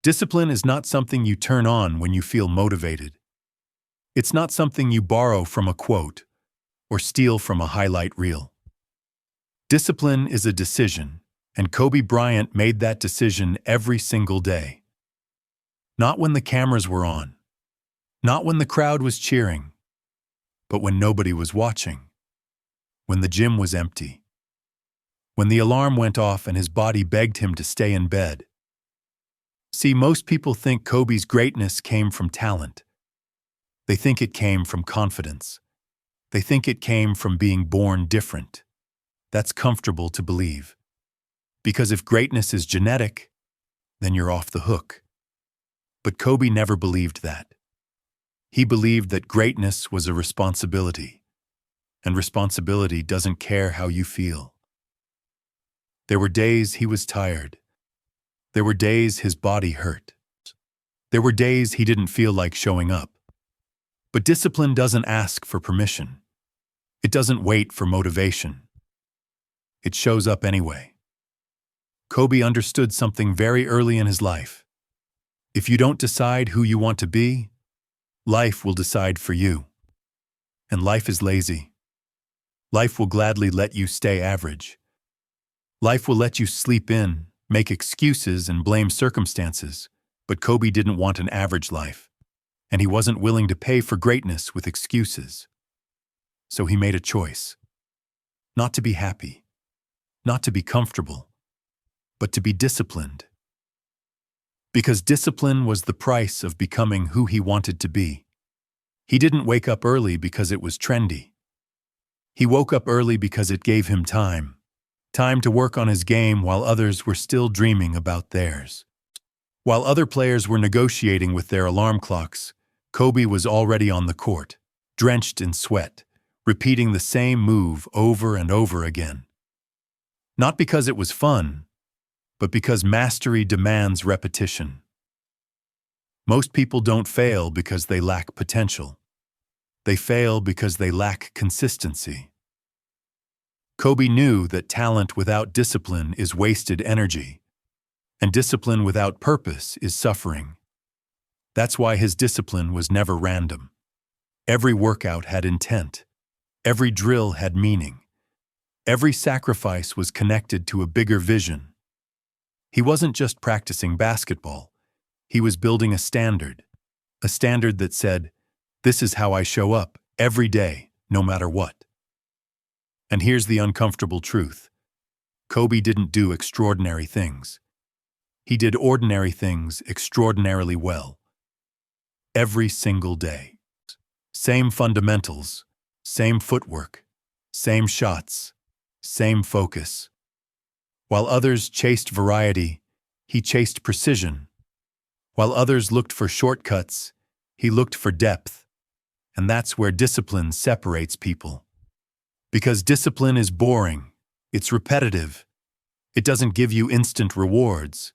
Discipline is not something you turn on when you feel motivated. It's not something you borrow from a quote or steal from a highlight reel. Discipline is a decision, and Kobe Bryant made that decision every single day. Not when the cameras were on, not when the crowd was cheering, but when nobody was watching, when the gym was empty, when the alarm went off and his body begged him to stay in bed. See, most people think Kobe's greatness came from talent. They think it came from confidence. They think it came from being born different. That's comfortable to believe. Because if greatness is genetic, then you're off the hook. But Kobe never believed that. He believed that greatness was a responsibility, and responsibility doesn't care how you feel. There were days he was tired. There were days his body hurt. There were days he didn't feel like showing up. But discipline doesn't ask for permission. It doesn't wait for motivation. It shows up anyway. Kobe understood something very early in his life. If you don't decide who you want to be, life will decide for you. And life is lazy. Life will gladly let you stay average. Life will let you sleep in, make excuses, and blame circumstances. But Kobe didn't want an average life, and he wasn't willing to pay for greatness with excuses. So he made a choice. Not to be happy, not to be comfortable, but to be disciplined. Because discipline was the price of becoming who he wanted to be. He didn't wake up early because it was trendy. He woke up early because it gave him time to work on his game while others were still dreaming about theirs. While other players were negotiating with their alarm clocks, Kobe was already on the court, drenched in sweat, repeating the same move over and over again. Not because it was fun, but because mastery demands repetition. Most people don't fail because they lack potential. They fail because they lack consistency. Kobe knew that talent without discipline is wasted energy, and discipline without purpose is suffering. That's why his discipline was never random. Every workout had intent. Every drill had meaning. Every sacrifice was connected to a bigger vision. He wasn't just practicing basketball. He was building a standard that said, "This is how I show up every day, no matter what." And here's the uncomfortable truth. Kobe didn't do extraordinary things. He did ordinary things extraordinarily well. Every single day. Same fundamentals, same footwork, same shots, same focus. While others chased variety, he chased precision. While others looked for shortcuts, he looked for depth. And that's where discipline separates people. Because discipline is boring, it's repetitive. It doesn't give you instant rewards,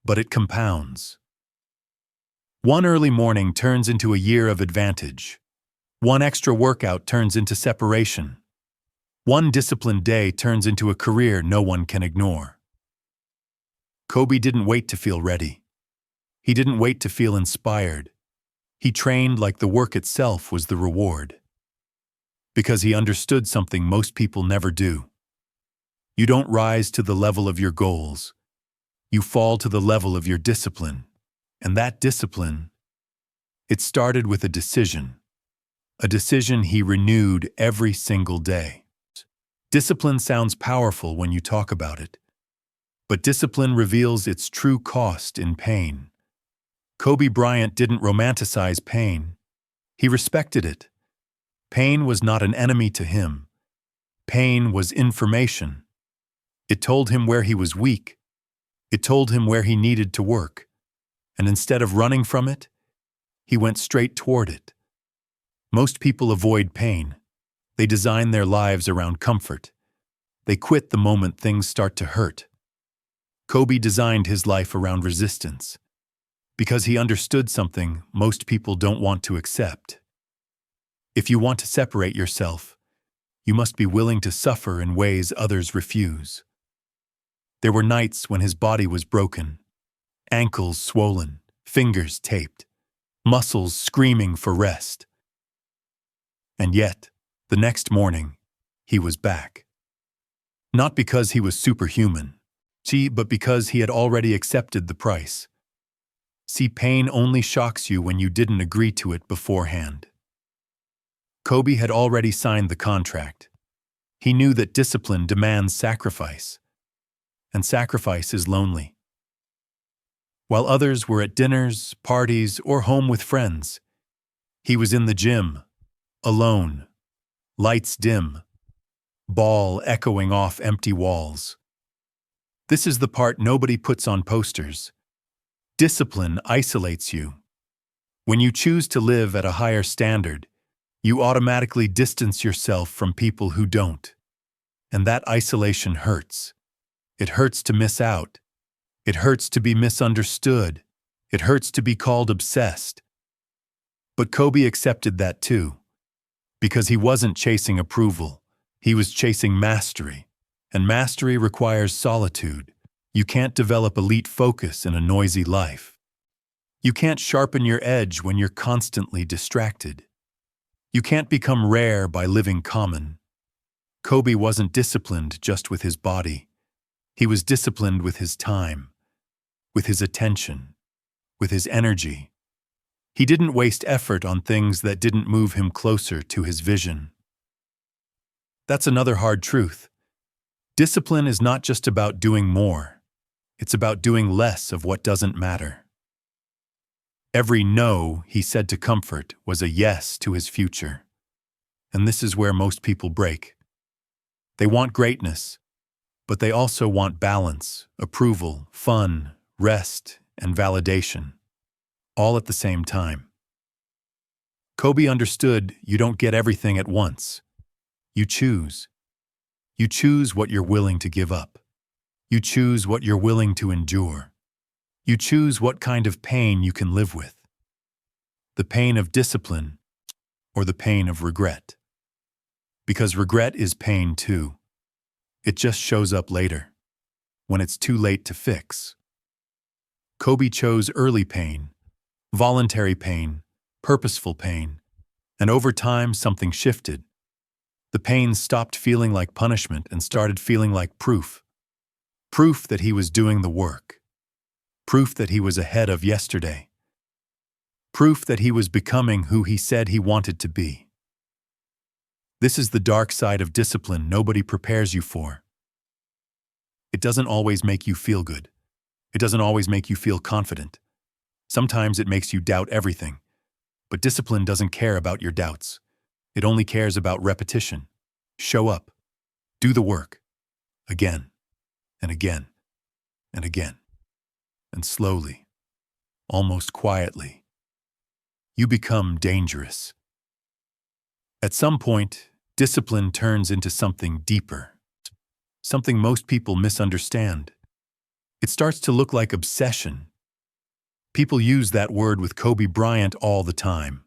but it compounds. One early morning turns into a year of advantage. One extra workout turns into separation. One disciplined day turns into a career no one can ignore. Kobe didn't wait to feel ready. He didn't wait to feel inspired. He trained like the work itself was the reward. Because he understood something most people never do. You don't rise to the level of your goals. You fall to the level of your discipline. And that discipline, it started with a decision he renewed every single day. Discipline sounds powerful when you talk about it, but discipline reveals its true cost in pain. Kobe Bryant didn't romanticize pain. He respected it. Pain was not an enemy to him. Pain was information. It told him where he was weak. It told him where he needed to work. And instead of running from it, he went straight toward it. Most people avoid pain. They design their lives around comfort. They quit the moment things start to hurt. Kobe designed his life around resistance because he understood something most people don't want to accept. If you want to separate yourself, you must be willing to suffer in ways others refuse. There were nights when his body was broken, ankles swollen, fingers taped, muscles screaming for rest. And yet, the next morning, he was back. Not because he was superhuman, but because he had already accepted the price. See, pain only shocks you when you didn't agree to it beforehand. Kobe had already signed the contract. He knew that discipline demands sacrifice, and sacrifice is lonely. While others were at dinners, parties, or home with friends, he was in the gym, alone, lights dim, ball echoing off empty walls. This is the part nobody puts on posters. Discipline isolates you. When you choose to live at a higher standard, you automatically distance yourself from people who don't. And that isolation hurts. It hurts to miss out. It hurts to be misunderstood. It hurts to be called obsessed. But Kobe accepted that too. Because he wasn't chasing approval. He was chasing mastery. And mastery requires solitude. You can't develop elite focus in a noisy life. You can't sharpen your edge when you're constantly distracted. You can't become rare by living common. Kobe wasn't disciplined just with his body. He was disciplined with his time, with his attention, with his energy. He didn't waste effort on things that didn't move him closer to his vision. That's another hard truth. Discipline is not just about doing more. It's about doing less of what doesn't matter. Every no he said to comfort was a yes to his future. And this is where most people break. They want greatness, but they also want balance, approval, fun, rest, and validation, all at the same time. Kobe understood you don't get everything at once. You choose. You choose what you're willing to give up. You choose what you're willing to endure. You choose what kind of pain you can live with. The pain of discipline or the pain of regret. Because regret is pain too. It just shows up later, when it's too late to fix. Kobe chose early pain, voluntary pain, purposeful pain, and over time something shifted. The pain stopped feeling like punishment and started feeling like proof. Proof that he was doing the work. Proof that he was ahead of yesterday. Proof that he was becoming who he said he wanted to be. This is the dark side of discipline nobody prepares you for. It doesn't always make you feel good. It doesn't always make you feel confident. Sometimes it makes you doubt everything. But discipline doesn't care about your doubts. It only cares about repetition. Show up. Do the work. Again, and again, and again. And slowly, almost quietly, you become dangerous. At some point, discipline turns into something deeper, something most people misunderstand. It starts to look like obsession. People use that word with Kobe Bryant all the time.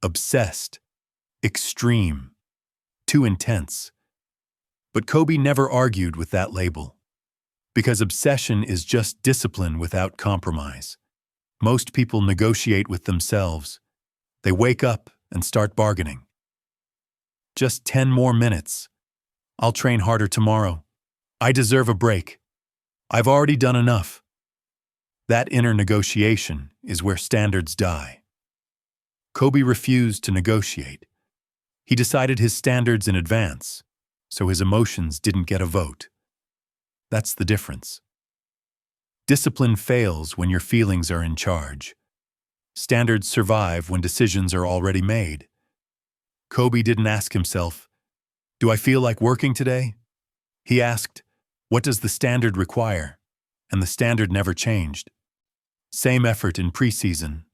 Obsessed, extreme, too intense. But Kobe never argued with that label. Because obsession is just discipline without compromise. Most people negotiate with themselves. They wake up and start bargaining. Just 10 more minutes. I'll train harder tomorrow. I deserve a break. I've already done enough. That inner negotiation is where standards die. Kobe refused to negotiate. He decided his standards in advance, so his emotions didn't get a vote. That's the difference. Discipline fails when your feelings are in charge. Standards survive when decisions are already made. Kobe didn't ask himself, "Do I feel like working today?" He asked, "What does the standard require?" And the standard never changed. Same effort in preseason.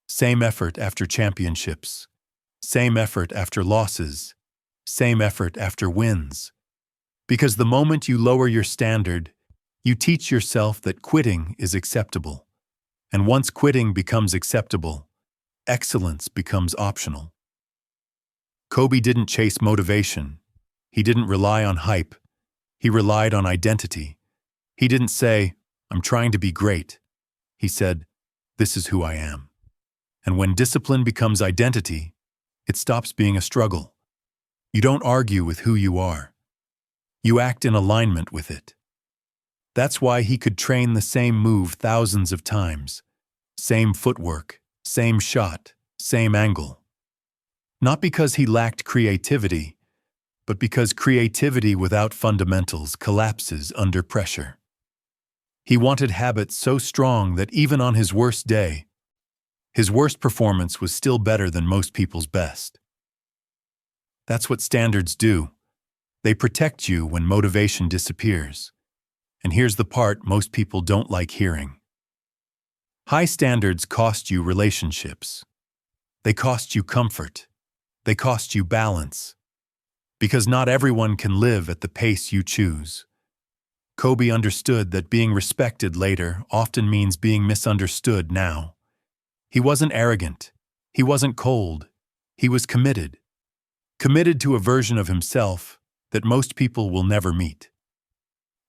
Same effort after championships. Same effort after losses. Same effort after wins. Because the moment you lower your standard, you teach yourself that quitting is acceptable. And once quitting becomes acceptable, excellence becomes optional. Kobe didn't chase motivation. He didn't rely on hype. He relied on identity. He didn't say, "I'm trying to be great." He said, "This is who I am." And when discipline becomes identity, it stops being a struggle. You don't argue with who you are. You act in alignment with it. That's why he could train the same move thousands of times. Same footwork, same shot, same angle. Not because he lacked creativity, but because creativity without fundamentals collapses under pressure. He wanted habits so strong that even on his worst day, his worst performance was still better than most people's best. That's what standards do. They protect you when motivation disappears. And here's the part most people don't like hearing. High standards cost you relationships. They cost you comfort. They cost you balance. Because not everyone can live at the pace you choose. Kobe understood that being respected later often means being misunderstood now. He wasn't arrogant. He wasn't cold. He was committed. Committed to a version of himself that most people will never meet.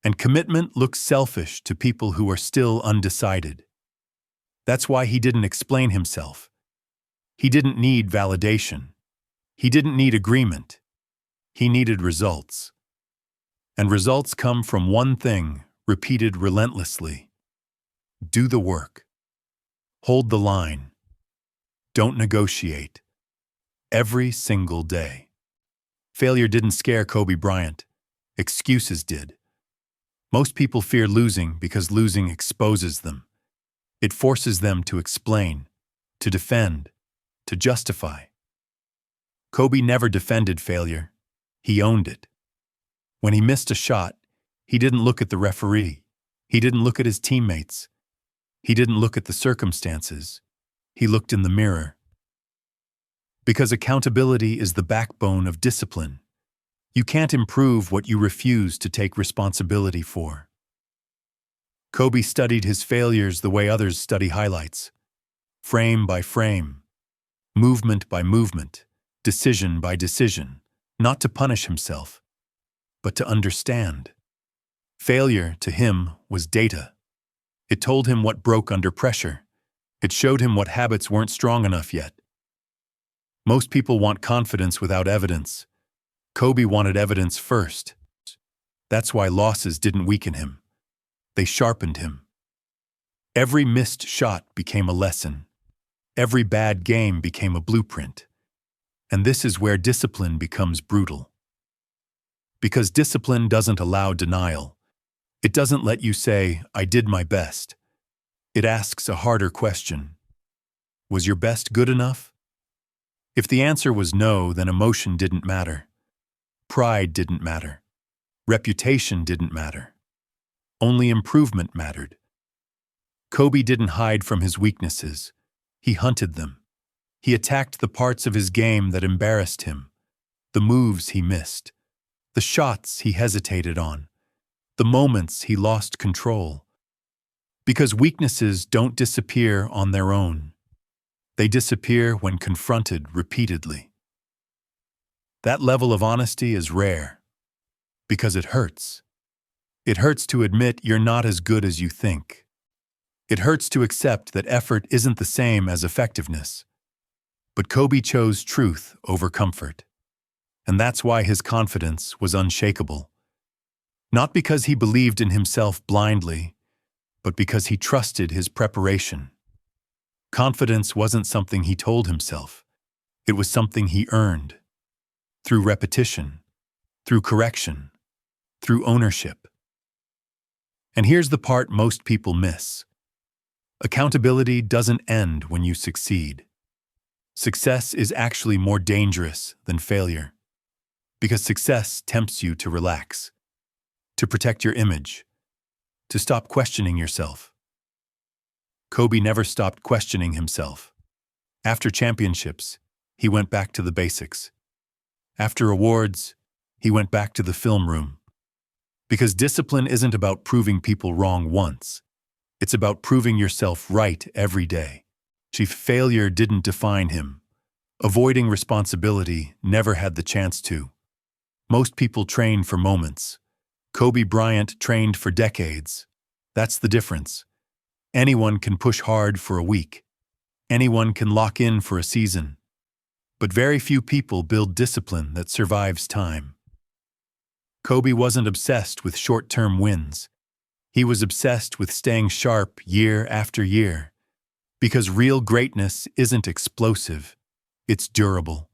And commitment looks selfish to people who are still undecided. That's why he didn't explain himself. He didn't need validation. He didn't need agreement. He needed results. And results come from one thing, repeated relentlessly. Do the work. Hold the line. Don't negotiate. Every single day. Failure didn't scare Kobe Bryant. Excuses did. Most people fear losing because losing exposes them. It forces them to explain, to defend, to justify. Kobe never defended failure. He owned it. When he missed a shot, he didn't look at the referee. He didn't look at his teammates. He didn't look at the circumstances. He looked in the mirror. Because accountability is the backbone of discipline. You can't improve what you refuse to take responsibility for. Kobe studied his failures the way others study highlights. Frame by frame. Movement by movement. Decision by decision. Not to punish himself, but to understand. Failure, to him, was data. It told him what broke under pressure. It showed him what habits weren't strong enough yet. Most people want confidence without evidence. Kobe wanted evidence first. That's why losses didn't weaken him. They sharpened him. Every missed shot became a lesson. Every bad game became a blueprint. And this is where discipline becomes brutal. Because discipline doesn't allow denial. It doesn't let you say, "I did my best." It asks a harder question. Was your best good enough? If the answer was no, then emotion didn't matter. Pride didn't matter. Reputation didn't matter. Only improvement mattered. Kobe didn't hide from his weaknesses. He hunted them. He attacked the parts of his game that embarrassed him, the moves he missed, the shots he hesitated on, the moments he lost control. Because weaknesses don't disappear on their own. They disappear when confronted repeatedly. That level of honesty is rare, because it hurts. It hurts to admit you're not as good as you think. It hurts to accept that effort isn't the same as effectiveness. But Kobe chose truth over comfort. And that's why his confidence was unshakable. Not because he believed in himself blindly, but because he trusted his preparation. Confidence wasn't something he told himself. It was something he earned. Through repetition, through correction, through ownership. And here's the part most people miss. Accountability doesn't end when you succeed. Success is actually more dangerous than failure. Because success tempts you to relax, to protect your image, to stop questioning yourself. Kobe never stopped questioning himself. After championships, he went back to the basics. After awards, he went back to the film room. Because discipline isn't about proving people wrong once. It's about proving yourself right every day. Chief failure didn't define him. Avoiding responsibility never had the chance to. Most people train for moments. Kobe Bryant trained for decades. That's the difference. Anyone can push hard for a week. Anyone can lock in for a season. But very few people build discipline that survives time. Kobe wasn't obsessed with short-term wins. He was obsessed with staying sharp year after year. Because real greatness isn't explosive, it's durable.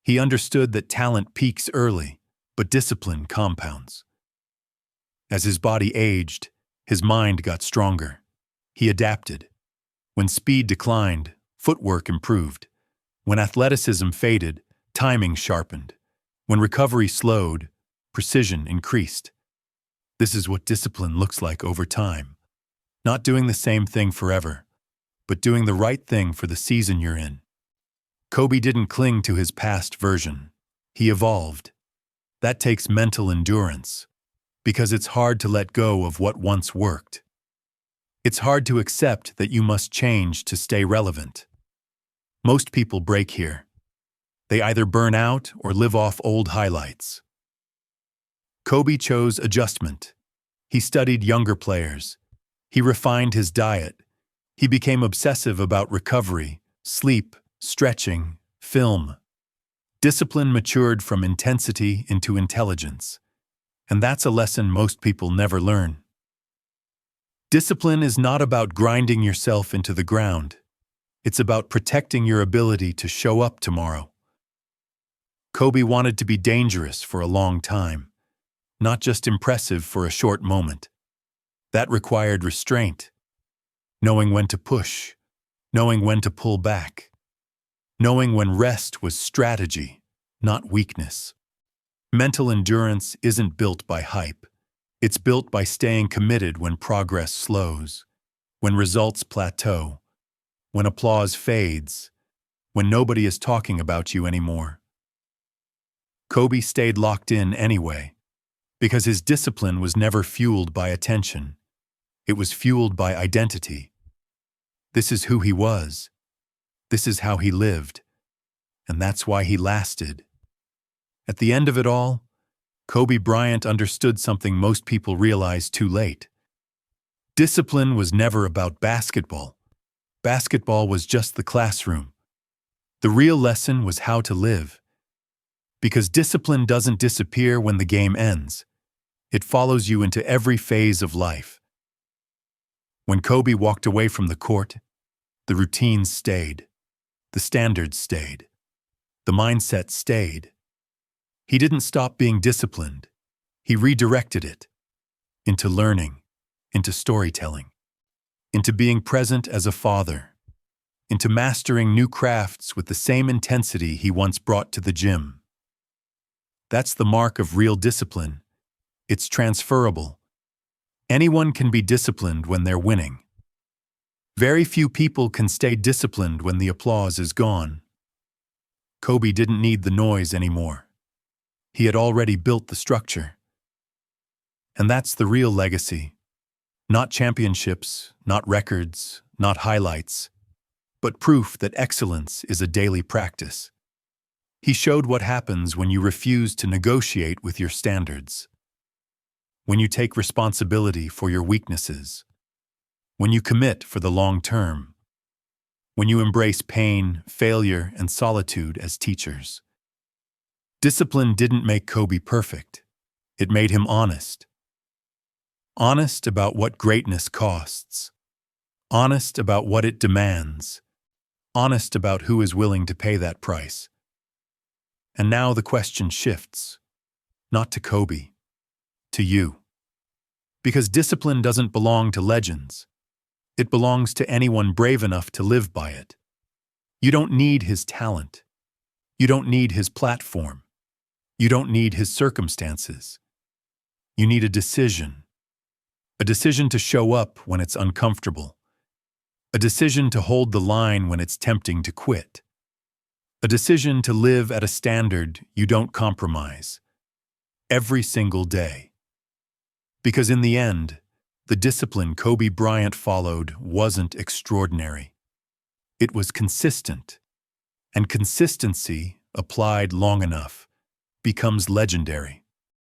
He understood that talent peaks early, but discipline compounds. As his body aged, his mind got stronger. He adapted. When speed declined, footwork improved. When athleticism faded, timing sharpened. When recovery slowed, precision increased. This is what discipline looks like over time. Not doing the same thing forever, but doing the right thing for the season you're in. Kobe didn't cling to his past version. He evolved. That takes mental endurance, because it's hard to let go of what once worked. It's hard to accept that you must change to stay relevant. Most people break here. They either burn out or live off old highlights. Kobe chose adjustment. He studied younger players. He refined his diet. He became obsessive about recovery, sleep, stretching, film. Discipline matured from intensity into intelligence. And that's a lesson most people never learn. Discipline is not about grinding yourself into the ground. It's about protecting your ability to show up tomorrow. Kobe wanted to be dangerous for a long time, not just impressive for a short moment. That required restraint, knowing when to push, knowing when to pull back, knowing when rest was strategy, not weakness. Mental endurance isn't built by hype. It's built by staying committed when progress slows, when results plateau, when applause fades, when nobody is talking about you anymore. Kobe stayed locked in anyway, because his discipline was never fueled by attention. It was fueled by identity. This is who he was. This is how he lived. And that's why he lasted. At the end of it all, Kobe Bryant understood something most people realize too late. Discipline was never about basketball. Basketball was just the classroom. The real lesson was how to live. Because discipline doesn't disappear when the game ends. It follows you into every phase of life. When Kobe walked away from the court, the routines stayed. The standards stayed. The mindset stayed. He didn't stop being disciplined. He redirected it into learning, into storytelling, into being present as a father, into mastering new crafts with the same intensity he once brought to the gym. That's the mark of real discipline. It's transferable. Anyone can be disciplined when they're winning. Very few people can stay disciplined when the applause is gone. Kobe didn't need the noise anymore. He had already built the structure. And that's the real legacy. Not championships, not records, not highlights, but proof that excellence is a daily practice. He showed what happens when you refuse to negotiate with your standards. When you take responsibility for your weaknesses. When you commit for the long term. When you embrace pain, failure, and solitude as teachers. Discipline didn't make Kobe perfect. It made him honest. Honest about what greatness costs. Honest about what it demands. Honest about who is willing to pay that price. And now the question shifts. Not to Kobe. To you. Because discipline doesn't belong to legends. It belongs to anyone brave enough to live by it. You don't need his talent. You don't need his platform. You don't need his circumstances. You need a decision. A decision to show up when it's uncomfortable. A decision to hold the line when it's tempting to quit. A decision to live at a standard you don't compromise. Every single day. Because in the end, the discipline Kobe Bryant followed wasn't extraordinary. It was consistent. And consistency, applied long enough, becomes legendary.